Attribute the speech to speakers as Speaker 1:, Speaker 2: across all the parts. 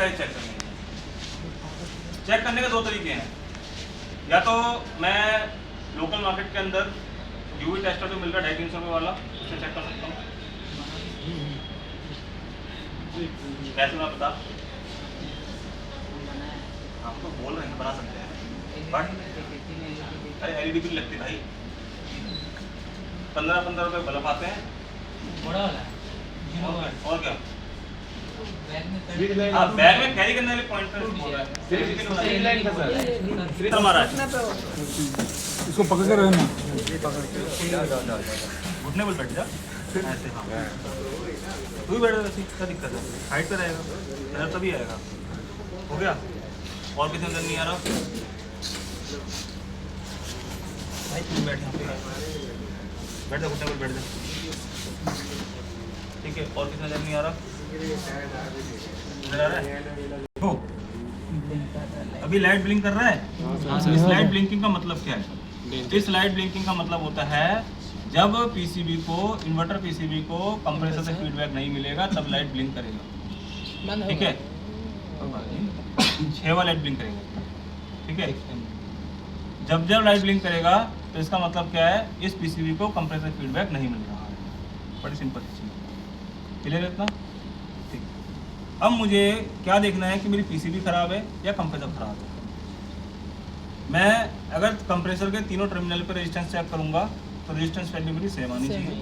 Speaker 1: Price check करनी है। Check करने के दो तरीके हैं, या तो मैं लोकल मार्केट के अंदर यूवी टेस्टर जो मिल रहा है 250 रुपये वाला, उससे चेक कर सकता हूँ। कैसे मैं बता, हम तो बोल रहे हैं बना सकते हैं, बट अरे एलईडी बिल लगती भाई, 15-15 रुपये बल्ब आते हैं
Speaker 2: बड़ा वाला
Speaker 1: और क्या।
Speaker 2: हाँ,
Speaker 1: बैग में कैरी करने वाले पॉइंट पर हमारा
Speaker 3: इसको पकड़ के रहना,
Speaker 1: घुटने पर बैठ जा ऐसे। हाँ तू भी बैठ जा, क्या दिक्कत है, हाइट पे रहेगा, नजर तभी आएगा। हो गया, और किसी नजर नहीं आ रहा भाई, तू बैठ यहाँ पे, बैठ जा घुटने पर बैठ जा, ठीक है। और किसी नजर नहीं आ रहा, नजर आ रहा है हो, अभी लाइट ब्लिंक कर रहा है। इस लाइट ब्लिंकिंग का मतलब क्या है? इस लाइट ब्लिंकिंग का मतलब होता है जब पीसीबी को, इन्वर्टर पीसीबी को कंप्रेसर से फीडबैक नहीं मिलेगा तब लाइट ब्लिंक करेगा, ठीक है। 6 बार लाइट ब्लिंक करेगा, ठीक है। जब जब लाइट ब्लिंक करेगा तो इसका मतलब क्या है, इस पीसीबी को कंप्रेसर फीडबैक नहीं मिल रहा है। बड़ी सिंपल चीज, क्लियर है इतना, ठीक। अब मुझे क्या देखना है कि मेरी पीसीबी खराब है या कंप्रेसर खराब है। मैं अगर कंप्रेसर के तीनों टर्मिनल पर रेजिस्टेंस चेक करूंगा तो रेजिस्टेंस वैल्यू मेरी सेम आनी चाहिए।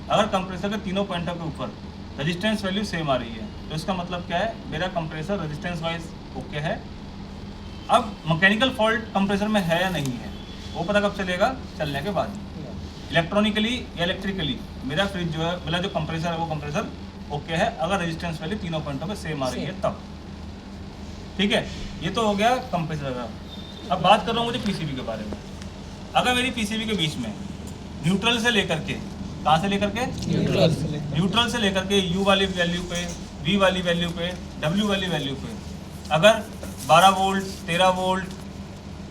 Speaker 1: अगर कंप्रेसर के तीनों पॉइंटों के ऊपर रेजिस्टेंस वैल्यू सेम आ रही है तो इसका मतलब क्या है, मेरा कंप्रेसर रेजिस्टेंस वाइज ओके है। अब मैकेनिकल फॉल्ट कंप्रेसर में है या नहीं है वो पता कब चलेगा, चलने के बाद। इलेक्ट्रॉनिकली या इलेक्ट्रिकली मेरा फ्रिज जो है, मेरा जो कंप्रेसर है वो कंप्रेसर ओके है अगर रेजिस्टेंस वैल्यू तीनों पॉइंटों पे सेम आ रही है तब, ठीक है। ये तो हो गया कंप्रेसर का। अब बात कर रहा हूँ मुझे पीसीबी के बारे में। अगर मेरी पीसीबी के बीच में न्यूट्रल से लेकर के, कहाँ से लेकर के, न्यूट्रल से लेकर के यू वाली वैल्यू पे, वी वाली वैल्यू पे, डब्ल्यू वाली वैल्यू पे अगर 12 वोल्ट, 13 वोल्ट,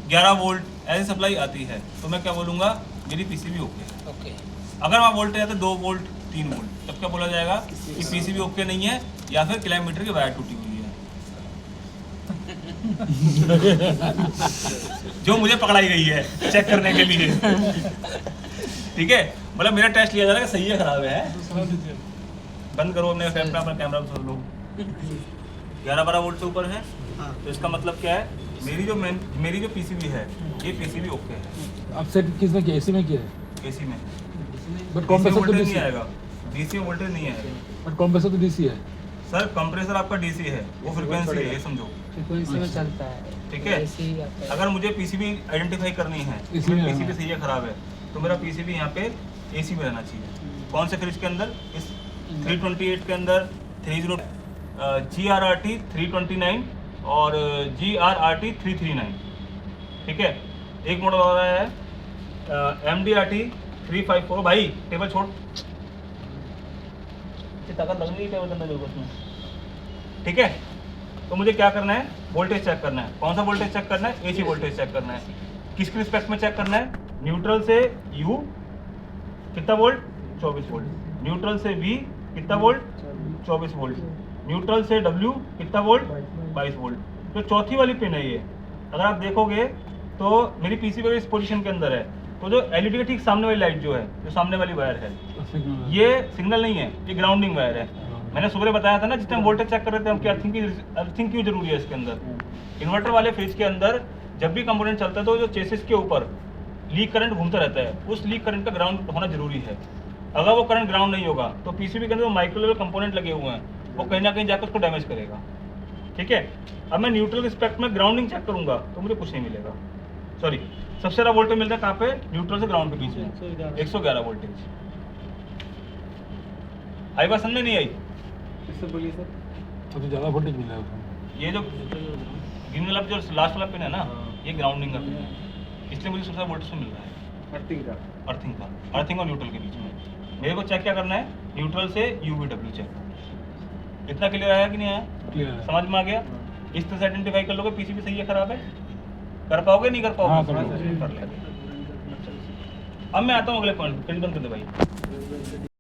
Speaker 1: 11 वोल्ट ऐसी सप्लाई आती है तो मैं क्या बोलूँगा, मेरी पीसीबी ओके है। अगर वहाँ वोल्टेज आता है 2 वोल्ट, 3 वोल्ट, तब क्या बोला जाएगा कि पीसीबी ओके नहीं है या फिर किलोमीटर की वायर टूटी हुई है। जो मुझे पकड़ाई गई है चेक करने के लिए, ठीक है। मतलब मेरा टेस्ट लिया जा रहा है कि सही है खराब है। बंद करो अपने अपना कैमरा लो, 11-12 वोल्ट से ऊपर है तो इसका मतलब क्या है, मेरी जो पीसीबी है ये पीसीबी ओके है।
Speaker 3: अब सेट किसने किया, एसी में किया है?
Speaker 1: एसी में,
Speaker 3: बट कंप्रेसर तो
Speaker 1: वोल्टेज
Speaker 3: डीसी
Speaker 1: नहीं आएगा, डीसी में वोल्टेज नहीं आएगा।
Speaker 3: बट कंप्रेसर तो डीसी है
Speaker 1: सर कंप्रेसर आपका डीसी है, वो फ्रीक्वेंसी है, ये समझो,
Speaker 2: फ्रीक्वेंसी में चलता है,
Speaker 1: ठीक है। अगर मुझे पीसीबी आइडेंटिफाई करनी है, पीसीबी सही है खराब है, तो मेरा पीसीबी यहाँ पे एसी में रहना चाहिए। कौन से फ्रिज के अंदर, इस 328 के अंदर 30 GRRT 329 और GRRT 339, ठीक है। एक मॉडल आ रहा है MDRT 354। भाई टेबल छोड़, ताकत लगनी है टेबल करने जरूरत में, ठीक है। तो मुझे क्या करना है, वोल्टेज चेक करना है। कौन सा वोल्टेज चेक करना है, एसी वोल्टेज चेक करना है। किसके रिस्पेक्ट में चेक करना है, न्यूट्रल से यू कितना वोल्ट, 24 वोल्ट, न्यूट्रल से वी कितना वोल्ट, 24 वोल्ट, न्यूट्रल से डब्ल्यू कितना वोल्ट, 22 वोल्ट। जो चौथी वाली पिन है ये, अगर आप देखोगे तो मेरी पीसीबी इस पोजीशन के अंदर है, तो जो एलईडी के ठीक सामने वाली लाइट जो है, जो सामने वाली वायर है, ये सिग्नल नहीं है, ये ग्राउंडिंग वायर है। मैंने सुबह बताया था ना, जिस टाइम वोल्टेज चेक कर रहे थे हम कि अर्थिंग क्यों जरूरी है इसके अंदर। इन्वर्टर वाले फ्रिज के अंदर जब भी कंपोनेंट चलता है तो जो चेसिस के ऊपर लीक करंट घूमता रहता है, उस लीक करंट का ग्राउंड होना जरूरी है। अगर वो करंट ग्राउंड नहीं होगा तो पीसीबी के अंदर माइक्रो लेवल कंपोनेंट लगे हुए हैं, वो कहीं ना कहीं जाकर उसको डैमेज करेगा, ठीक है। अब मैं न्यूट्रल रिस्पेक्ट में ग्राउंडिंग चेक करूंगा तो मुझे कुछ नहीं मिलेगा। सॉरी, सबसे ज़्यादा वोल्टेज मिलता है कहाँ पे, न्यूट्रल से ग्राउंड के बीच में, 111 वोल्टेज। आई बात समझ नहीं आई?
Speaker 2: इससे बोलिए सर,
Speaker 3: तो ज़्यादा वोल्टेज मिला है उसमें।
Speaker 1: ये जो ग्रीन वाला जो लास्ट वाला पिन है ना, ये ग्राउंडिंग का पिन है, इसलिए मुझे सबसे ज़्यादा वोल्टेज मिल रहा है अर्थिंग और न्यूट्रल के बीच में। मेरे को चेक क्या करना है, न्यूट्रल से UVW चेक। इतना क्लियर आया कि नहीं आया,
Speaker 3: क्लियर
Speaker 1: समझ में आ गया? इस तरह से आइडेंटिफाई कर लोगे पीसीबी सही है खराब है, कर पाओगे नहीं कर पाओगे?
Speaker 3: हाँ,
Speaker 1: कर लेंगे। अब मैं आता हूँ अगले पॉइंट, बंद कर दे भाई।